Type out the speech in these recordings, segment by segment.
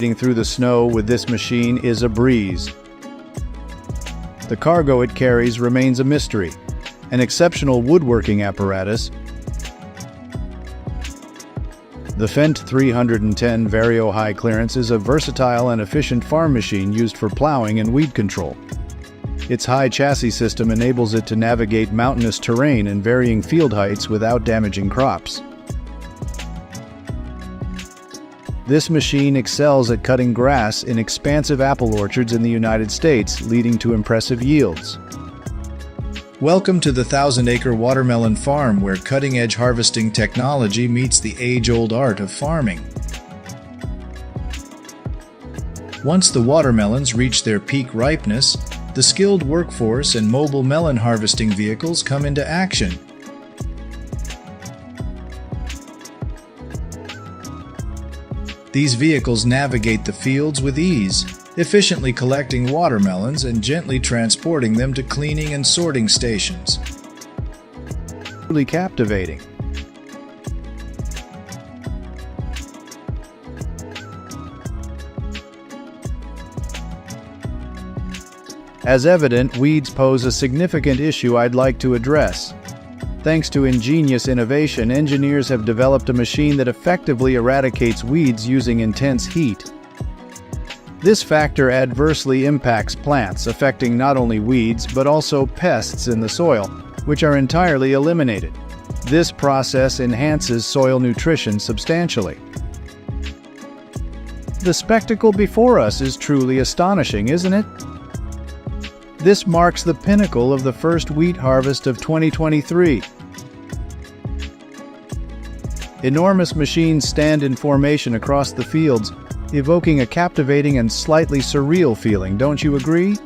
Through the snow with this machine is a breeze. The cargo it carries remains a mystery, an exceptional woodworking apparatus. The Fendt 310 Vario High Clearance is a versatile and efficient farm machine used for plowing and weed control. Its high chassis system enables it to navigate mountainous terrain and varying field heights without damaging crops. This machine excels at cutting grass in expansive apple orchards in the United States, leading to impressive yields. Welcome to the 1,000-acre watermelon farm, where cutting-edge harvesting technology meets the age-old art of farming. Once the watermelons reach their peak ripeness, the skilled workforce and mobile melon harvesting vehicles come into action. These vehicles navigate the fields with ease, efficiently collecting watermelons and gently transporting them to cleaning and sorting stations. Truly captivating. As evident, weeds pose a significant issue I'd like to address. Thanks to ingenious innovation, engineers have developed a machine that effectively eradicates weeds using intense heat. This factor adversely impacts plants, affecting not only weeds but also pests in the soil, which are entirely eliminated. This process enhances soil nutrition substantially. The spectacle before us is truly astonishing, isn't it? This marks the pinnacle of the first wheat harvest of 2023. Enormous machines stand in formation across the fields, evoking a captivating and slightly surreal feeling, don't you agree?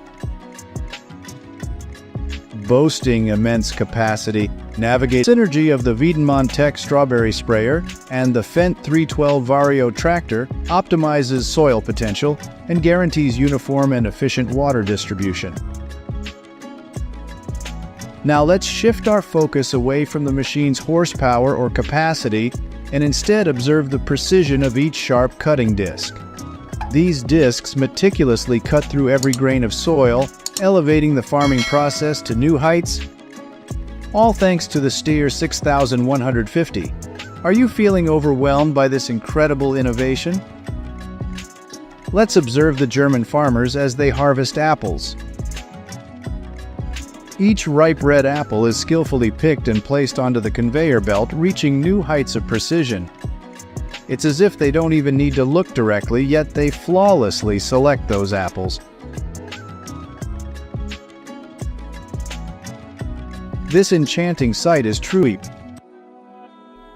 Boasting immense capacity, navigate synergy of the Wiedemann-Tech strawberry sprayer and the Fendt 312 Vario tractor optimizes soil potential and guarantees uniform and efficient water distribution. Now let's shift our focus away from the machine's horsepower or capacity and instead observe the precision of each sharp cutting disc. These discs meticulously cut through every grain of soil, elevating the farming process to new heights, all thanks to the Steyr 6150. Are you feeling overwhelmed by this incredible innovation? Let's observe the German farmers as they harvest apples. Each ripe red apple is skillfully picked and placed onto the conveyor belt, reaching new heights of precision. It's as if they don't even need to look directly, yet they flawlessly select those apples. This enchanting sight is truly.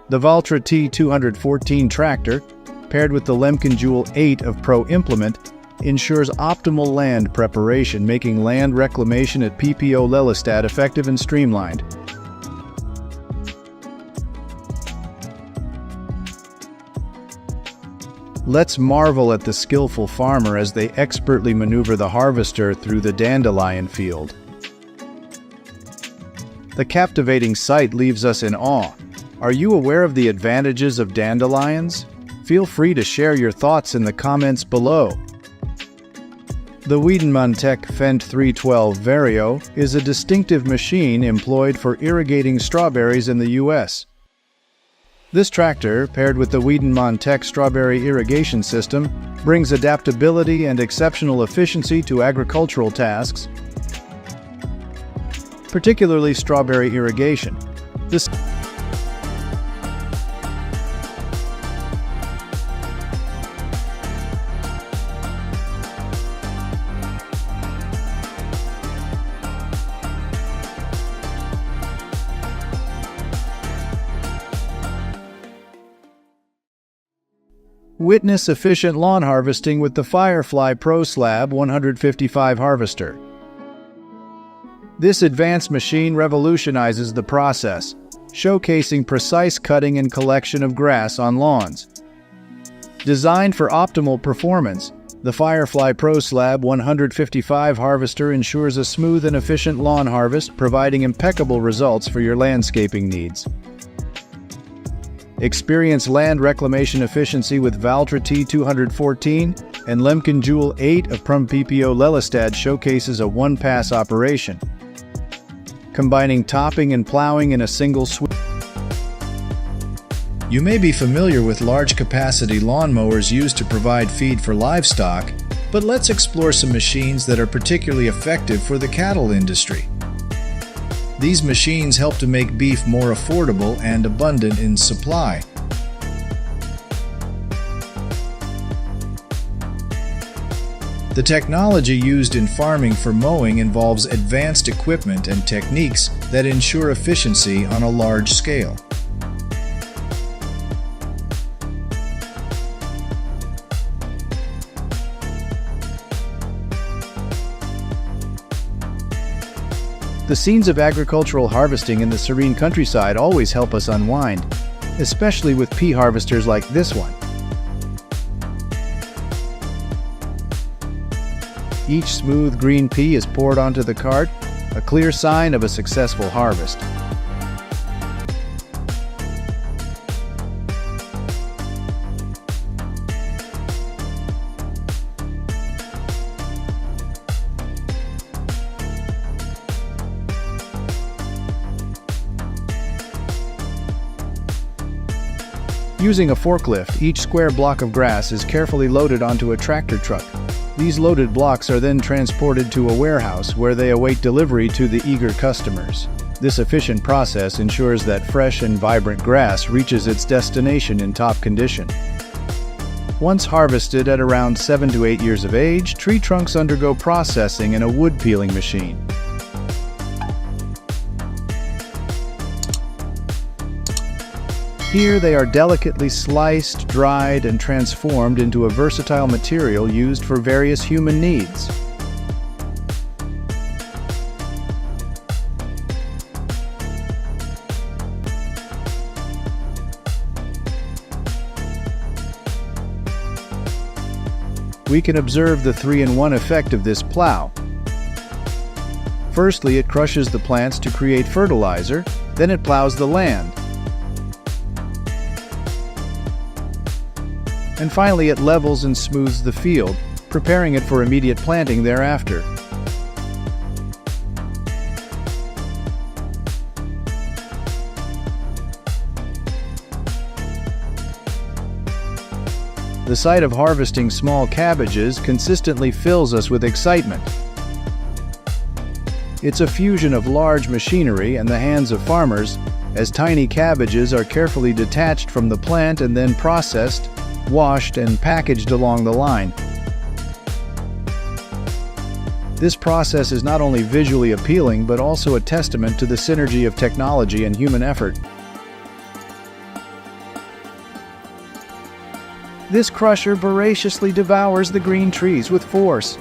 The Valtra T214 tractor, paired with the Lemken Joule 8 of Pro Implement, ensures optimal land preparation, making land reclamation at PPO Lelystad effective and streamlined. Let's marvel at the skillful farmer as they expertly maneuver the harvester through the dandelion field. The captivating sight leaves us in awe. Are you aware of the advantages of dandelions? Feel free to share your thoughts in the comments below. The Wiedemann-Tech Fendt 312 Vario is a distinctive machine employed for irrigating strawberries in the U.S. This tractor, paired with the Wiedemann-Tech strawberry irrigation system, brings adaptability and exceptional efficiency to agricultural tasks, particularly strawberry irrigation. This Witness efficient lawn harvesting with the Firefly Pro Slab 155 harvester. This advanced machine revolutionizes the process, showcasing precise cutting and collection of grass on lawns. Designed for optimal performance, the Firefly Pro Slab 155 harvester ensures a smooth and efficient lawn harvest, providing impeccable results for your landscaping needs. Experience land reclamation efficiency with Valtra T214, and Lemken Joule 8 of Prum PPO Lelystad showcases a one-pass operation, combining topping and plowing in a single sweep. You may be familiar with large-capacity lawnmowers used to provide feed for livestock, but let's explore some machines that are particularly effective for the cattle industry. These machines help to make beef more affordable and abundant in supply. The technology used in farming for mowing involves advanced equipment and techniques that ensure efficiency on a large scale. The scenes of agricultural harvesting in the serene countryside always help us unwind, especially with pea harvesters like this one. Each smooth green pea is poured onto the cart, a clear sign of a successful harvest. Using a forklift, each square block of grass is carefully loaded onto a tractor truck. These loaded blocks are then transported to a warehouse where they await delivery to the eager customers. This efficient process ensures that fresh and vibrant grass reaches its destination in top condition. Once harvested at around 7 to 8 years of age, tree trunks undergo processing in a wood peeling machine. Here they are delicately sliced, dried, and transformed into a versatile material used for various human needs. We can observe the 3-in-1 effect of this plow. Firstly, it crushes the plants to create fertilizer, then it plows the land. And finally, it levels and smooths the field, preparing it for immediate planting thereafter. The sight of harvesting small cabbages consistently fills us with excitement. It's a fusion of large machinery and the hands of farmers, as tiny cabbages are carefully detached from the plant and then processed, washed, and packaged along the line. This process is not only visually appealing, but also a testament to the synergy of technology and human effort. This crusher voraciously devours the green trees with force.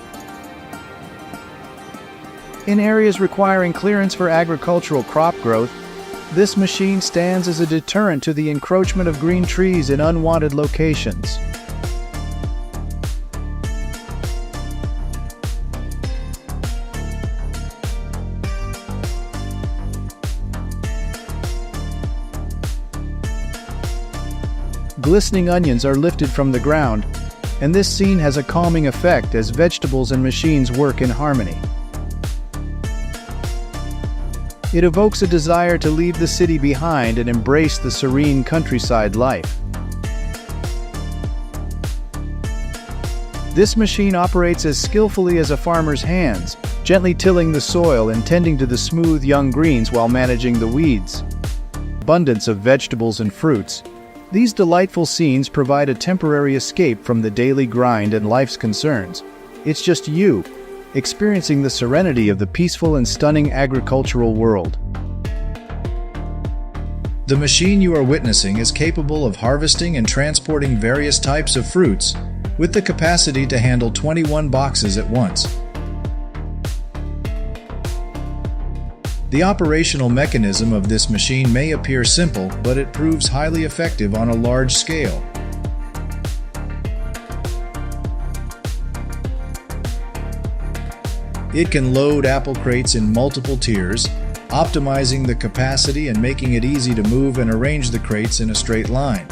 In areas requiring clearance for agricultural crop growth, this machine stands as a deterrent to the encroachment of green trees in unwanted locations. Glistening onions are lifted from the ground, and this scene has a calming effect as vegetables and machines work in harmony. It evokes a desire to leave the city behind and embrace the serene countryside life. This machine operates as skillfully as a farmer's hands, gently tilling the soil and tending to the smooth young greens while managing the weeds. Abundance of vegetables and fruits. These delightful scenes provide a temporary escape from the daily grind and life's concerns. It's just you, experiencing the serenity of the peaceful and stunning agricultural world. The machine you are witnessing is capable of harvesting and transporting various types of fruits, with the capacity to handle 21 boxes at once. The operational mechanism of this machine may appear simple, but it proves highly effective on a large scale. It can load apple crates in multiple tiers, optimizing the capacity and making it easy to move and arrange the crates in a straight line.